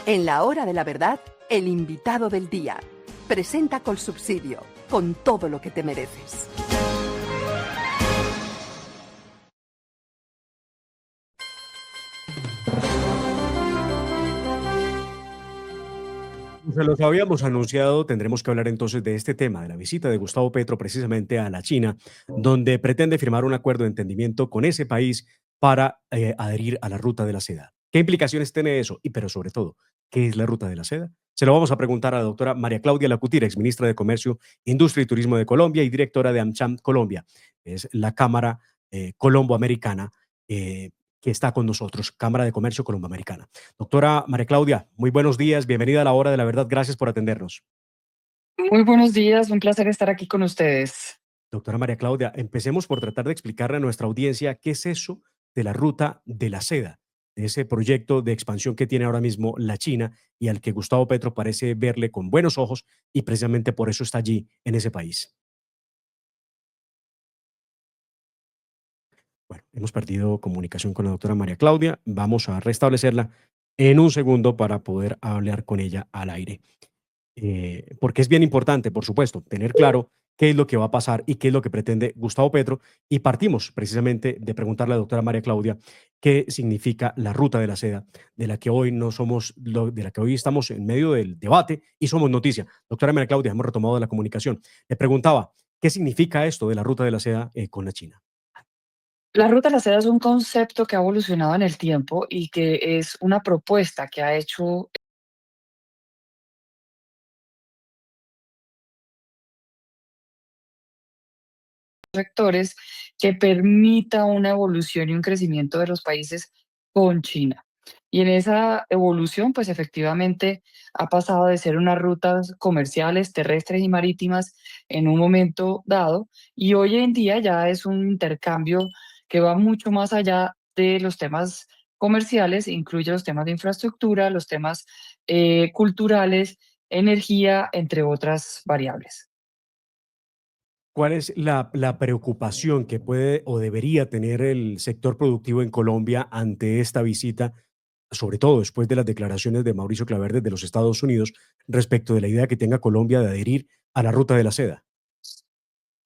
En la hora de la verdad, el invitado del día. Presenta Colsubsidio, con todo lo que te mereces. Se los habíamos anunciado, tendremos que hablar entonces de este tema, de la visita de Gustavo Petro precisamente a la China, donde pretende firmar un acuerdo de entendimiento con ese país para adherir a la ruta de la seda. ¿Qué implicaciones tiene eso? Y pero sobre todo, ¿qué es la ruta de la seda? Se lo vamos a preguntar a la doctora María Claudia Lacutir, exministra de Comercio, Industria y Turismo de Colombia y directora de AmCham Colombia. Es la Cámara Colomboamericana eh, que está con nosotros, Cámara de Comercio Colomboamericana. Doctora María Claudia, muy buenos días, bienvenida a la hora de la verdad, gracias por atendernos. Muy buenos días, un placer estar aquí con ustedes. Doctora María Claudia, empecemos por tratar de explicarle a nuestra audiencia qué es eso de la ruta de la seda, de ese proyecto de expansión que tiene ahora mismo la China y al que Gustavo Petro parece verle con buenos ojos y precisamente por eso está allí en ese país. Bueno, hemos perdido comunicación con la doctora María Claudia, vamos a restablecerla en un segundo para poder hablar con ella al aire. Porque es bien importante, por supuesto, tener claro qué es lo que va a pasar y qué es lo que pretende Gustavo Petro. Y partimos precisamente de preguntarle a la doctora María Claudia qué significa la ruta de la seda, de la que hoy no somos, de la que hoy estamos en medio del debate y somos noticia. Doctora María Claudia, hemos retomado la comunicación. Le preguntaba, ¿qué significa esto de la ruta de la seda con la China? La ruta de la seda es un concepto que ha evolucionado en el tiempo y que es una propuesta que ha hecho sectores que permita una evolución y un crecimiento de los países con China. Y en esa evolución, pues efectivamente ha pasado de ser unas rutas comerciales, terrestres y marítimas en un momento dado, y hoy en día ya es un intercambio que va mucho más allá de los temas comerciales, incluye los temas de infraestructura, los temas culturales, energía, entre otras variables. ¿Cuál es la preocupación que puede o debería tener el sector productivo en Colombia ante esta visita, sobre todo después de las declaraciones de Mauricio Claver de los Estados Unidos respecto de la idea que tenga Colombia de adherir a la ruta de la seda?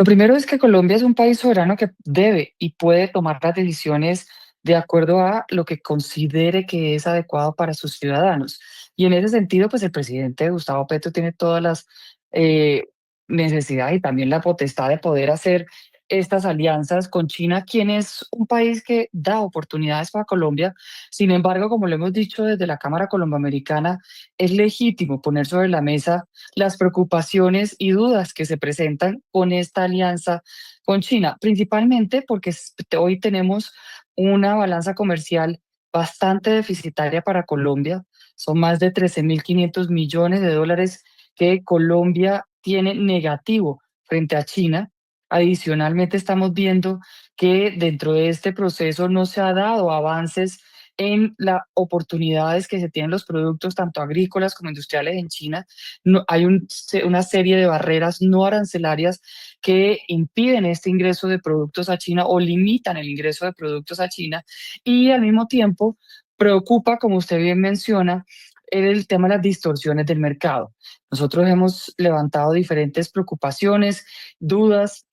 Lo primero es que Colombia es un país soberano que debe y puede tomar las decisiones de acuerdo a lo que considere que es adecuado para sus ciudadanos. Y en ese sentido, pues el presidente Gustavo Petro tiene todas las eh, necesidades y también la potestad de poder hacer estas alianzas con China, quien es un país que da oportunidades para Colombia. Sin embargo, como lo hemos dicho desde la Cámara Colomboamericana, es legítimo poner sobre la mesa las preocupaciones y dudas que se presentan con esta alianza con China, principalmente porque hoy tenemos una balanza comercial bastante deficitaria para Colombia. Son más de 13.500 millones de dólares que Colombia tiene negativo frente a China. Adicionalmente, estamos viendo que dentro de este proceso no se ha dado avances en las oportunidades que se tienen los productos tanto agrícolas como industriales en China. No, hay una serie de barreras no arancelarias que impiden este ingreso de productos a China o limitan el ingreso de productos a China y al mismo tiempo preocupa, como usted bien menciona, el tema de las distorsiones del mercado. Nosotros hemos levantado diferentes preocupaciones, dudas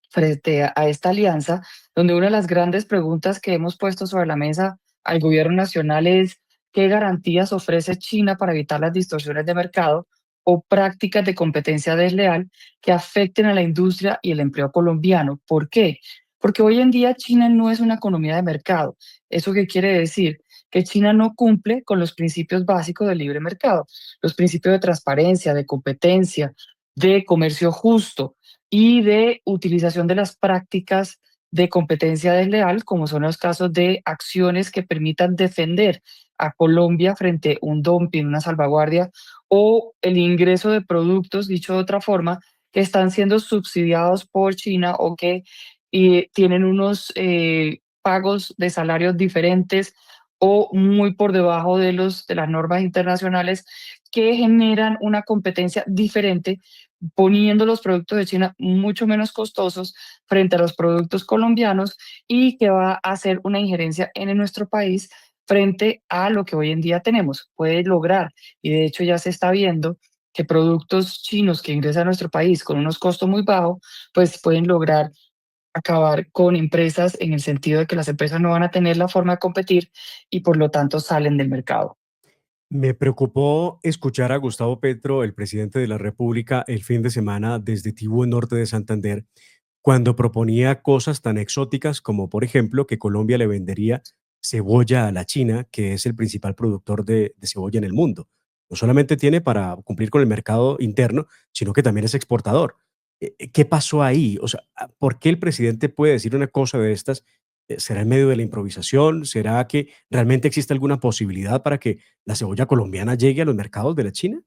frente a esta alianza, donde una de las grandes preguntas que hemos puesto sobre la mesa al gobierno nacional es qué garantías ofrece China para evitar las distorsiones de mercado o prácticas de competencia desleal que afecten a la industria y el empleo colombiano. ¿Por qué? Porque hoy en día China no es una economía de mercado. ¿Eso qué quiere decir? Que China no cumple con los principios básicos del libre mercado, los principios de transparencia, de competencia, de comercio justo y de utilización de las prácticas de competencia desleal, como son los casos de acciones que permitan defender a Colombia frente a un dumping, una salvaguardia, o el ingreso de productos, dicho de otra forma, que están siendo subsidiados por China o que tienen unos pagos de salarios diferentes o muy por debajo de de las normas internacionales que generan una competencia diferente poniendo los productos de China mucho menos costosos frente a los productos colombianos y que va a hacer una injerencia en nuestro país frente a lo que hoy en día tenemos. Puede lograr, y de hecho ya se está viendo, que productos chinos que ingresan a nuestro país con unos costos muy bajos, pues pueden lograr acabar con empresas en el sentido de que las empresas no van a tener la forma de competir y por lo tanto salen del mercado. Me preocupó escuchar a Gustavo Petro, el presidente de la República, el fin de semana desde Tibú, en norte de Santander, cuando proponía cosas tan exóticas como, por ejemplo, que Colombia le vendería cebolla a la China, que es el principal productor de cebolla en el mundo. No solamente tiene para cumplir con el mercado interno, sino que también es exportador. ¿Qué pasó ahí? O sea, ¿por qué el presidente puede decir una cosa de estas? ¿Será en medio de la improvisación? ¿Será que realmente existe alguna posibilidad para que la cebolla colombiana llegue a los mercados de la China?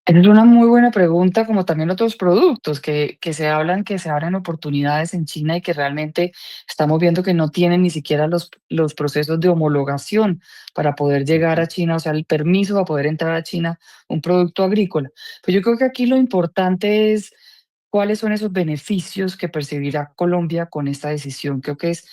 Esa es una muy buena pregunta, como también otros productos que se hablan, que se abren oportunidades en China y que realmente estamos viendo que no tienen ni siquiera los procesos de homologación para poder llegar a Ujú. China, o sea, el permiso para poder entrar a China un producto agrícola. Pues yo creo que aquí lo importante es cuáles son esos beneficios que percibirá Colombia con esta decisión. Creo que es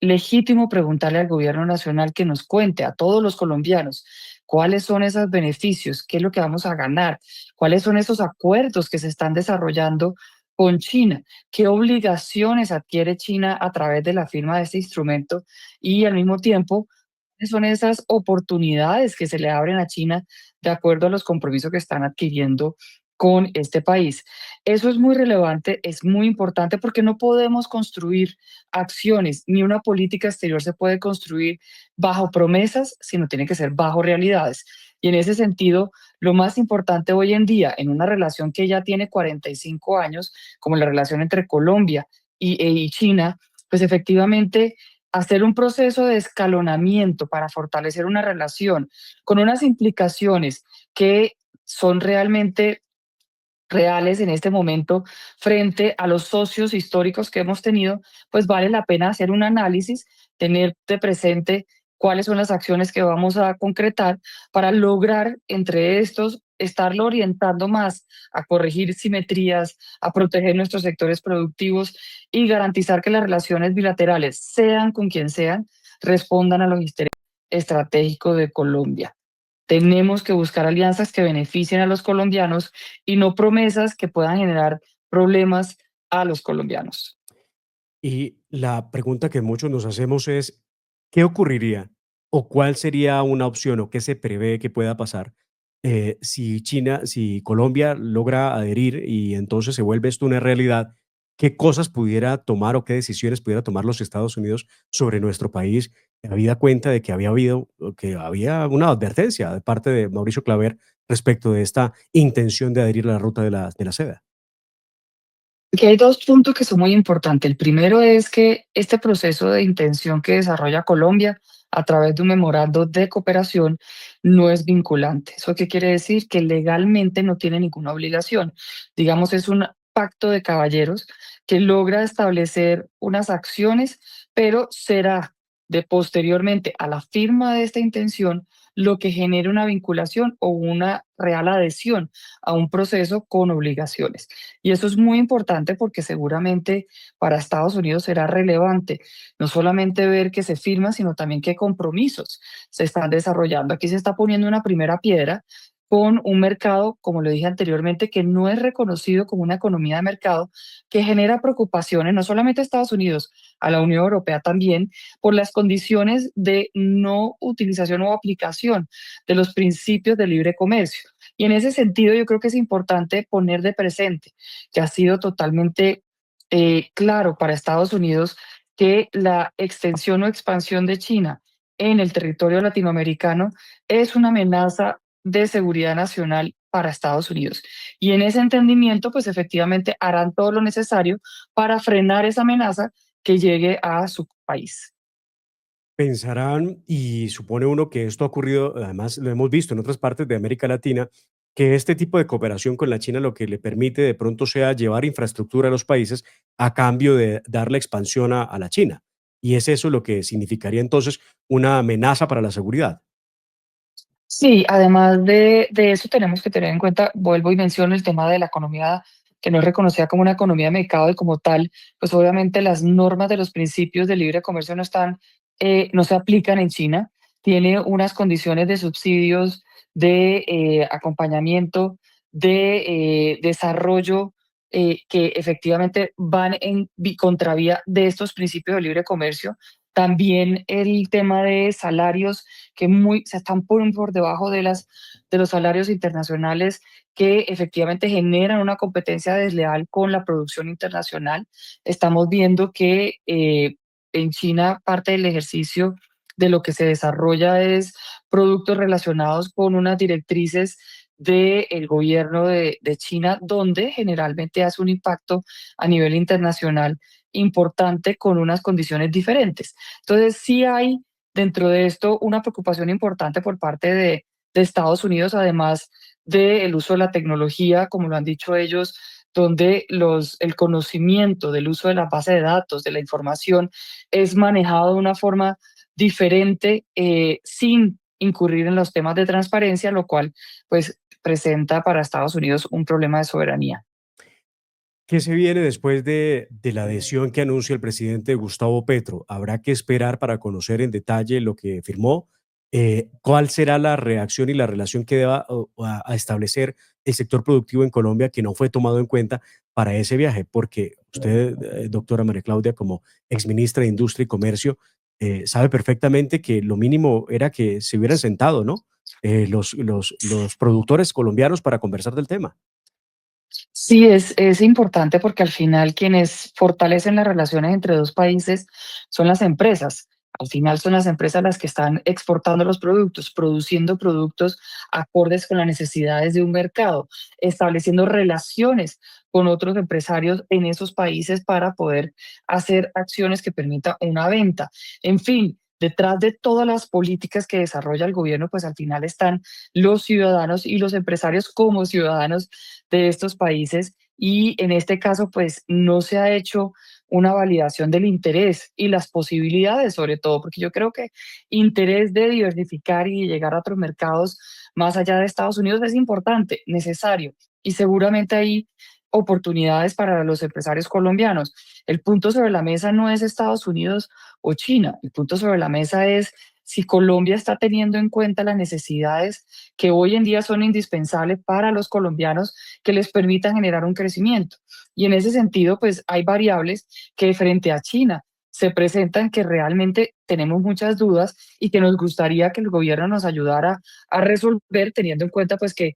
legítimo preguntarle al gobierno nacional que nos cuente a todos los colombianos cuáles son esos beneficios, qué es lo que vamos a ganar, cuáles son esos acuerdos que se están desarrollando con China, qué obligaciones adquiere China a través de la firma de este instrumento y al mismo tiempo cuáles son esas oportunidades que se le abren a China de acuerdo a los compromisos que están adquiriendo con este país. Eso es muy relevante, es muy importante porque no podemos construir acciones, ni una política exterior se puede construir bajo promesas, sino tiene que ser bajo realidades. Y en ese sentido, lo más importante hoy en día, en una relación que ya tiene 45 años, como la relación entre Colombia y China, pues efectivamente hacer un proceso de escalonamiento para fortalecer una relación con unas implicaciones que son realmente reales en este momento frente a los socios históricos que hemos tenido, pues vale la pena hacer un análisis, tener de presente cuáles son las acciones que vamos a concretar para lograr entre estos estarlo orientando más a corregir simetrías, a proteger nuestros sectores productivos y garantizar que las relaciones bilaterales, sean con quien sean, respondan a los intereses estratégicos de Colombia. Tenemos que buscar alianzas que beneficien a los colombianos y no promesas que puedan generar problemas a los colombianos. Y la pregunta que muchos nos hacemos es, ¿qué ocurriría o cuál sería una opción o qué se prevé que pueda pasar si Colombia logra adherir y entonces se vuelve esto una realidad? ¿Qué cosas pudiera tomar o qué decisiones pudiera tomar los Estados Unidos sobre nuestro país, habida cuenta de que había habido, o que había una advertencia de parte de Mauricio Claver respecto de esta intención de adherir a la ruta de la seda? Aquí hay dos puntos que son muy importantes. El primero es que este proceso de intención que desarrolla Colombia a través de un memorando de cooperación no es vinculante. ¿Eso qué quiere decir? Que legalmente no tiene ninguna obligación. Digamos, es un pacto de caballeros que logra establecer unas acciones, pero será de posteriormente a la firma de esta intención lo que genere una vinculación o una real adhesión a un proceso con obligaciones. Y eso es muy importante porque seguramente para Estados Unidos será relevante no solamente ver que se firma, sino también qué compromisos se están desarrollando. Aquí se está poniendo una primera piedra con un mercado, como lo dije anteriormente, que no es reconocido como una economía de mercado, que genera preocupaciones no solamente a Estados Unidos, a la Unión Europea también, por las condiciones de no utilización o aplicación de los principios de libre comercio. Y en ese sentido, yo creo que es importante poner de presente que ha sido totalmente claro para Estados Unidos que la extensión o expansión de China en el territorio latinoamericano es una amenaza de seguridad nacional para Estados Unidos. Y en ese entendimiento, pues efectivamente harán todo lo necesario para frenar esa amenaza que llegue a su país. Pensarán, y supone uno que esto ha ocurrido, además lo hemos visto en otras partes de América Latina, que este tipo de cooperación con la China lo que le permite de pronto sea llevar infraestructura a los países a cambio de darle expansión a la China. Y es eso lo que significaría entonces una amenaza para la seguridad. Sí, además de eso tenemos que tener en cuenta, vuelvo y menciono el tema de la economía que no es reconocida como una economía de mercado y como tal, pues obviamente las normas de los principios de libre comercio no están no se aplican en China. Tiene unas condiciones de subsidios, de acompañamiento, de desarrollo que efectivamente van en contravía de estos principios de libre comercio. También el tema de salarios que se están por debajo de los salarios internacionales que efectivamente generan una competencia desleal con la producción internacional. Estamos viendo que en China parte del ejercicio de lo que se desarrolla es productos relacionados con unas directrices del gobierno de China, donde generalmente hace un impacto a nivel internacional importante con unas condiciones diferentes. Entonces, sí hay dentro de esto una preocupación importante por parte de Estados Unidos, además del uso de la tecnología, como lo han dicho ellos, donde el conocimiento del uso de la base de datos, de la información, es manejado de una forma diferente, sin incurrir en los temas de transparencia, lo cual pues presenta para Estados Unidos un problema de soberanía. ¿Qué se viene después de la adhesión que anuncia el presidente Gustavo Petro? Habrá que esperar para conocer en detalle lo que firmó. ¿Cuál será la reacción y la relación que deba a establecer el sector productivo en Colombia que no fue tomado en cuenta para ese viaje? Porque usted, doctora María Claudia, como exministra de Industria y Comercio, sabe perfectamente que lo mínimo era que se hubieran sentado, ¿no? Los productores colombianos para conversar del tema. Sí, es importante porque al final quienes fortalecen las relaciones entre dos países son las empresas. Al final son las empresas las que están exportando los productos, produciendo productos acordes con las necesidades de un mercado, estableciendo relaciones con otros empresarios en esos países para poder hacer acciones que permitan una venta. En fin, detrás de todas las políticas que desarrolla el gobierno, pues al final están los ciudadanos y los empresarios como ciudadanos de estos países y en este caso pues no se ha hecho una validación del interés y las posibilidades sobre todo, porque yo creo que interés de diversificar y llegar a otros mercados más allá de Estados Unidos es importante, necesario y seguramente hay oportunidades para los empresarios colombianos. El punto sobre la mesa no es Estados Unidos o China, el punto sobre la mesa es si Colombia está teniendo en cuenta las necesidades que hoy en día son indispensables para los colombianos que les permitan generar un crecimiento. Y en ese sentido, pues hay variables que frente a China se presentan que realmente tenemos muchas dudas y que nos gustaría que el gobierno nos ayudara a resolver, teniendo en cuenta pues que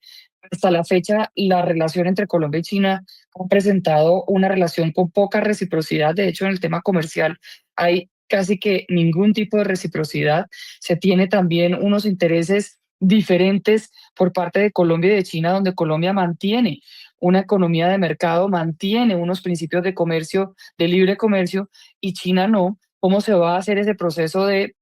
hasta la fecha la relación entre Colombia y China ha presentado una relación con poca reciprocidad. De hecho, en el tema comercial hay casi que ningún tipo de reciprocidad. Se tiene también unos intereses diferentes por parte de Colombia y de China, donde Colombia mantiene una economía de mercado, mantiene unos principios de comercio, de libre comercio, y China no. ¿Cómo se va a hacer ese proceso de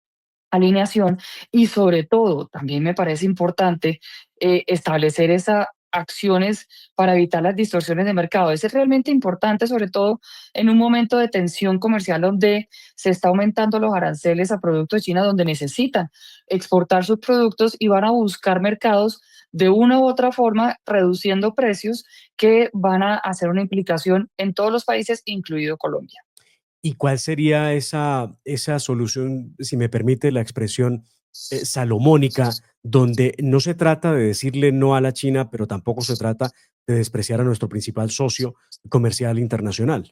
alineación? Y sobre todo, también me parece importante establecer esas acciones para evitar las distorsiones de mercado. Eso es realmente importante, sobre todo en un momento de tensión comercial donde se está aumentando los aranceles a productos de China, donde necesitan exportar sus productos y van a buscar mercados de una u otra forma, reduciendo precios que van a hacer una implicación en todos los países, incluido Colombia. ¿Y cuál sería esa solución, si me permite la expresión, salomónica, donde no se trata de decirle no a la China, pero tampoco se trata de despreciar a nuestro principal socio comercial internacional?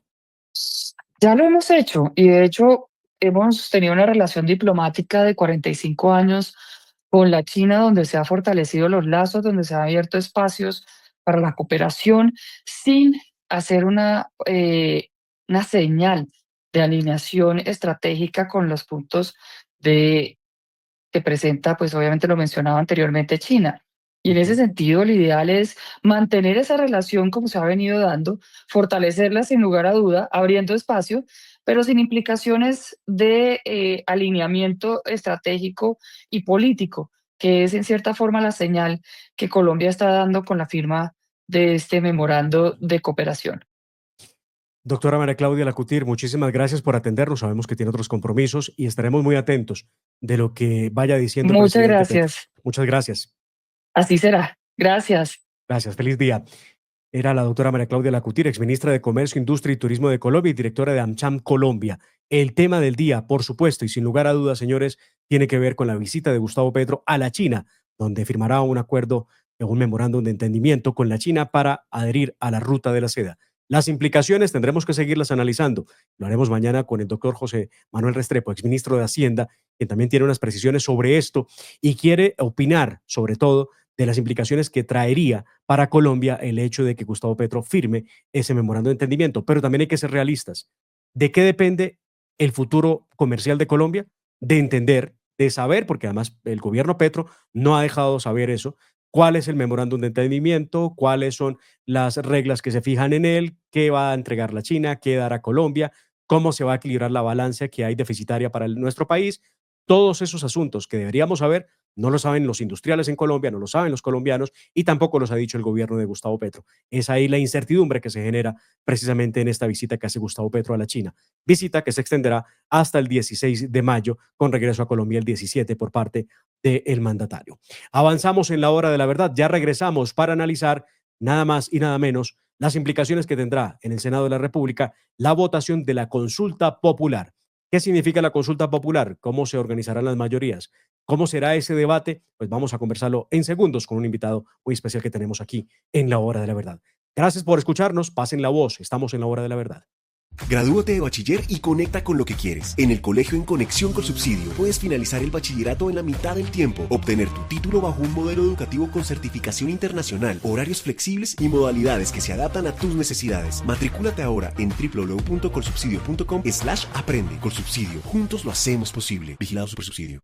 Ya lo hemos hecho y de hecho hemos tenido una relación diplomática de 45 años con la China, donde se ha fortalecido los lazos, donde se han abierto espacios para la cooperación sin hacer una señal de alineación estratégica con los puntos de que presenta, pues obviamente lo mencionaba anteriormente, China. Y en ese Ujú. sentido, lo ideal es mantener esa relación como se ha venido dando, fortalecerla sin lugar a duda, abriendo espacio, pero sin implicaciones de alineamiento estratégico y político, que es en cierta forma la señal que Colombia está dando con la firma de este memorando de cooperación. Doctora María Claudia Lacutir, muchísimas gracias por atendernos. Sabemos que tiene otros compromisos y estaremos muy atentos de lo que vaya diciendo el Muchas presidente Petro. gracias. Muchas gracias. Así será. Gracias. Gracias. Feliz día. Era la doctora María Claudia Lacutir, exministra de Comercio, Industria y Turismo de Colombia y directora de AmCham Colombia. El tema del día, por supuesto, y sin lugar a dudas, señores, tiene que ver con la visita de Gustavo Petro a la China, donde firmará un acuerdo, un memorándum de entendimiento con la China para adherir a la ruta de la seda. Las implicaciones tendremos que seguirlas analizando. Lo haremos mañana con el doctor José Manuel Restrepo, exministro de Hacienda, que también tiene unas precisiones sobre esto y quiere opinar, sobre todo, de las implicaciones que traería para Colombia el hecho de que Gustavo Petro firme ese memorándum de entendimiento. Pero también hay que ser realistas. ¿De qué depende el futuro comercial de Colombia? De entender, de saber, porque además el gobierno Petro no ha dejado saber eso, cuál es el memorándum de entendimiento, cuáles son las reglas que se fijan en él, qué va a entregar la China, qué dará Colombia, cómo se va a equilibrar la balanza que hay deficitaria para nuestro país. Todos esos asuntos que deberíamos saber no lo saben los industriales en Colombia, no lo saben los colombianos y tampoco los ha dicho el gobierno de Gustavo Petro. Es ahí la incertidumbre que se genera precisamente en esta visita que hace Gustavo Petro a la China. Visita que se extenderá hasta el 16 de mayo, con regreso a Colombia el 17 por parte del mandatario. Avanzamos en la hora de la verdad, ya regresamos para analizar nada más y nada menos las implicaciones que tendrá en el Senado de la República la votación de la consulta popular. ¿Qué significa la consulta popular? ¿Cómo se organizarán las mayorías? ¿Cómo será ese debate? Pues vamos a conversarlo en segundos con un invitado muy especial que tenemos aquí en la hora de la verdad. Gracias por escucharnos, pasen la voz, estamos en la hora de la verdad. Gradúate de bachiller y conecta con lo que quieres. En el colegio En Conexión con Subsidio puedes finalizar el bachillerato en la mitad del tiempo, obtener tu título bajo un modelo educativo con certificación internacional, horarios flexibles y modalidades que se adaptan a tus necesidades. Matricúlate ahora en www.colsubsidio.com/aprende. Colsubsidio, juntos lo hacemos posible. Vigilado Supersubsidio.